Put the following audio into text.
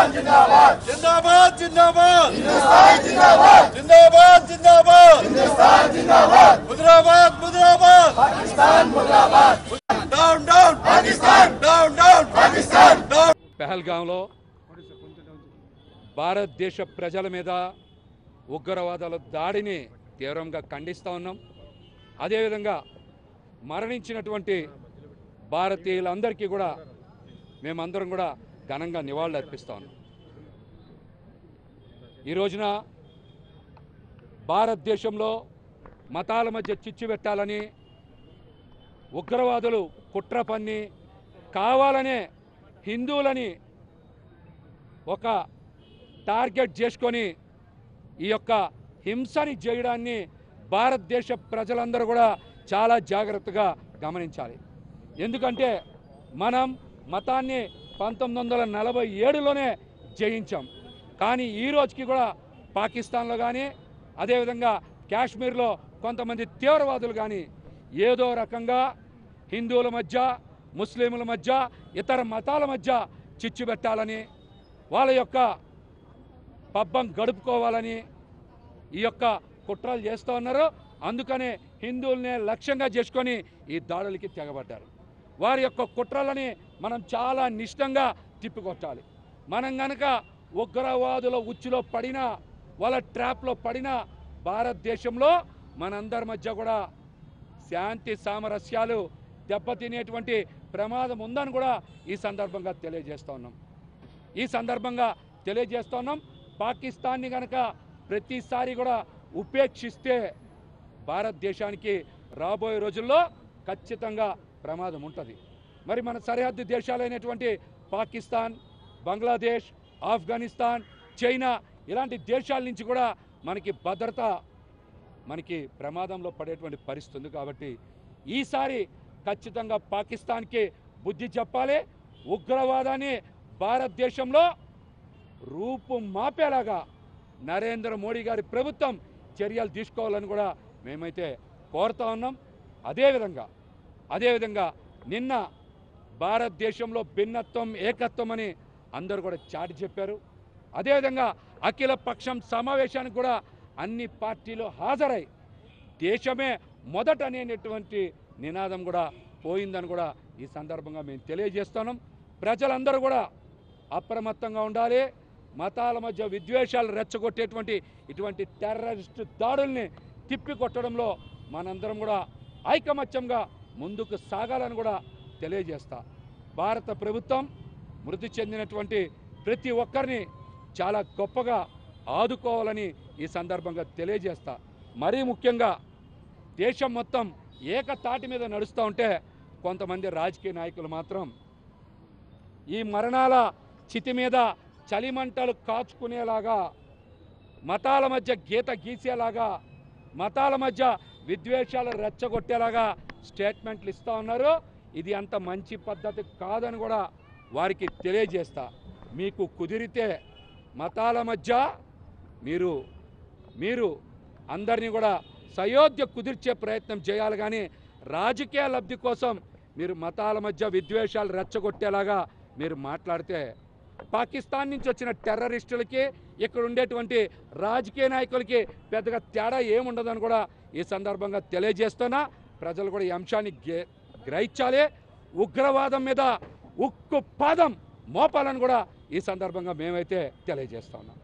जिंदाबाद जिंदाबाद जिंदाबाद जिंदाबाद जिंदाबाद जिंदाबाद मुद्राबाद मुद्राबाद पाकिस्तान मुद्राबाद down down Pakistan down down Pakistan down పహల్గాంలో భారతదేశ ప్రజల మీద ఉగ్రవాదుల దాడిని తీవ్రంగా ఖండిస్తూ ఉన్నాం. అదేవిధంగా మరణించినటువంటి భారతీయులందరికీ కూడా మేమందరం కూడా ఘనంగా నివాళులు అర్పిస్తూ ఉన్నాం. ఈ రోజున భారతదేశంలో మతాల మధ్య చిచ్చు పెట్టాలని ఉగ్రవాదులు కుట్ర పన్ని కావాలనే హిందువులని ఒక టార్గెట్ చేసుకొని ఈ యొక్క హింసని చేయడాన్ని భారతదేశ ప్రజలందరూ కూడా చాలా జాగ్రత్తగా గమనించాలి. ఎందుకంటే మనం మతాన్ని 1947లోనే జయించాం. కానీ ఈ రోజుకి కూడా పాకిస్తాన్లో కానీ అదేవిధంగా కాశ్మీర్లో కొంతమంది తీవ్రవాదులు కానీ ఏదో రకంగా హిందువుల మధ్య ముస్లింల మధ్య ఇతర మతాల మధ్య చిచ్చు పెట్టాలని వాళ్ళ యొక్క పబ్బం గడుపుకోవాలని ఈ యొక్క కుట్రలు చేస్తూ ఉన్నారు. అందుకనే హిందువులనే లక్ష్యంగా చేసుకొని ఈ దాడులకి తెగబడ్డారు. వారి యొక్క కుట్రలని మనం చాలా నిష్టంగా తిప్పికొట్టాలి. మనం గనక ఉగ్రవాదుల ఉచ్చులో పడినా వాళ్ళ ట్రాప్లో పడినా భారతదేశంలో మనందరి మధ్య కూడా శాంతి సామరస్యాలు దెబ్బతినేటువంటి ప్రమాదం ఉందని కూడా ఈ సందర్భంగా తెలియజేస్తున్నాం. పాకిస్తాన్ని గనక ప్రతిసారి కూడా ఉపేక్షిస్తే భారతదేశానికి రాబోయే రోజుల్లో ఖచ్చితంగా ప్రమాదం ఉంటుంది. మరి మన సరిహద్దు దేశాలైనటువంటి పాకిస్తాన్, బంగ్లాదేశ్, ఆఫ్ఘనిస్తాన్, చైనా ఇలాంటి దేశాల నుంచి కూడా మనకి భద్రత మనకి ప్రమాదంలో పడేటువంటి పరిస్థితి ఉంది. కాబట్టి ఈసారి ఖచ్చితంగా పాకిస్తాన్కి బుద్ధి చెప్పాలి. ఉగ్రవాదాన్ని భారతదేశంలో రూపు మాపేలాగా నరేంద్ర మోడీ గారి ప్రభుత్వం చర్యలు తీసుకోవాలని కూడా మేమైతే కోరుతా ఉన్నాం. అదేవిధంగా నిన్న భారతదేశంలో భిన్నత్వం ఏకత్వం అని అందరూ కూడా చాటి చెప్పారు. అదేవిధంగా అఖిల పక్షం సమావేశానికి కూడా అన్ని పార్టీలు హాజరై దేశమే మొదట అనేటువంటి నినాదం కూడా పోయిందని కూడా ఈ సందర్భంగా మేము తెలియజేస్తున్నాం. ప్రజలందరూ కూడా అప్రమత్తంగా ఉండాలి. మతాల మధ్య విద్వేషాలు రెచ్చగొట్టేటువంటి ఇటువంటి టెర్రరిస్టు దాడుల్ని తిప్పికొట్టడంలో మనందరం కూడా ఐకమత్యంగా ముందుకు సాగాలని కూడా తెలియజేస్తా. భారత ప్రభుత్వం మృతి చెందినటువంటి ప్రతి ఒక్కరిని చాలా గొప్పగా ఆదుకోవాలని ఈ సందర్భంగా తెలియజేస్తా. మరీ ముఖ్యంగా దేశం మొత్తం ఏకతాటి మీద నడుస్తూ ఉంటే కొంతమంది రాజకీయ నాయకులు మాత్రం ఈ మరణాల చితి మీద చలిమంటలు కాచుకునేలాగా, మతాల మధ్య గీత గీసేలాగా, మతాల మధ్య విద్వేషాలు రెచ్చగొట్టేలాగా స్టేట్మెంట్లు ఇస్తూ ఉన్నారు. ఇది అంత మంచి పద్ధతి కాదని కూడా వారికి తెలియజేస్తా. మీకు కుదిరితే మతాల మధ్య మీరు అందరినీ కూడా సయోధ్య కుదిర్చే ప్రయత్నం చేయాలి. కానీ రాజకీయ లబ్ధి కోసం మీరు మతాల మధ్య విద్వేషాలు రెచ్చగొట్టేలాగా మీరు మాట్లాడితే పాకిస్తాన్ నుంచి వచ్చిన టెర్రరిస్టులకి ఇక్కడ ఉండేటువంటి రాజకీయ నాయకులకి పెద్దగా తేడా ఏముండదని కూడా ఈ సందర్భంగా తెలియజేస్తున్నా. ప్రజలు కూడా ఈ అంశాన్ని గ్రహించాలి. ఉగ్రవాదం మీద ఉక్కు పాదం మోపాలని కూడా ఈ సందర్భంగా మేమైతే తెలియజేస్తున్నాం.